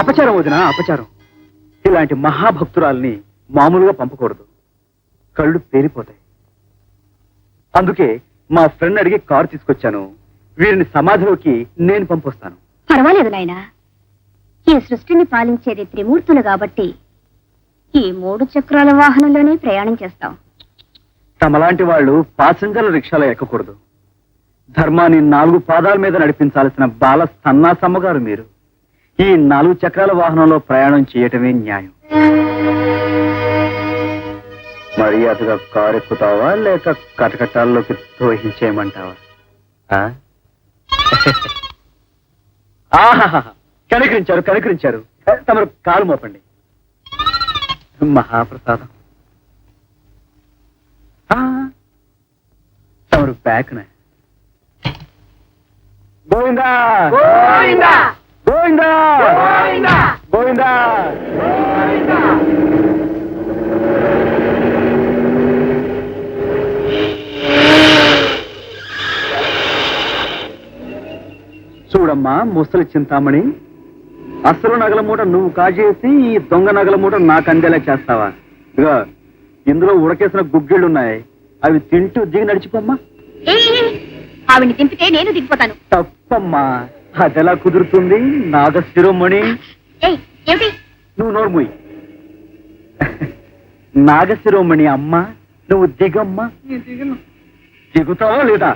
అపచారం వదినా, అపచారం. ఇలాంటి మహాభక్తురాల్ని మామూలుగా పంపకూడదు, కళ్ళు పేలిపోతాయి. అందుకే మా ఫ్రెండ్ అడిగి కారు తీసుకొచ్చాను. వీరిని సమాధిలోకి నేను పంపొస్తాను. పర్వాలేదు నాయనా, ఈ సృష్టిని పాలించేది త్రిమూర్తులు కాబట్టి ఈ 3 చక్రాల వాహనంలోనే ప్రయాణం చేస్తాం. తమలాంటి వాళ్ళు పాసెంజర్ల రిక్షాలో ఎక్కకూడదు. ధర్మాన్ని 4 పాదాల మీద నడిపించాల్సిన బాల సన్నాసమ్మగారు మీరు. ఈ 4 చక్రాల వాహనంలో ప్రయాణం చేయటమే న్యాయం. మర్యాదగా కారు ఎక్కుతావా లేక కటకటాల్లోకి దోహించేయమంటావా? ఆహా, కనికరించారు కనికరించారు. తమరు కాలు మోపండి. మహాప్రసాదం. తమరు బ్యాక్న. గోవిందా గోవిందా గోవిందా గోవిందా. చూడమ్మా ముసలి చింతామణి, అసలు నగల మూట నువ్వు కాజేసి ఈ దొంగ నగల మూట నాకు అందేలా చేస్తావా? ఇదిగో ఇందులో ఉడకేసిన గుగ్గిళ్ళున్నాయి, అవి తింటూ దిగి నడిచిపోమ్మా. ఆవిడ్ని దింపితే నేను దిగిపోతాను. తప్పమ్మా, అదెలా కుదురుతుంది? నాగశిరోమణి, నువ్వు నోర్ముయ్. నాగశిరోమణి అమ్మ, నువ్వు దిగమ్మా. దిగుతావా లేదా?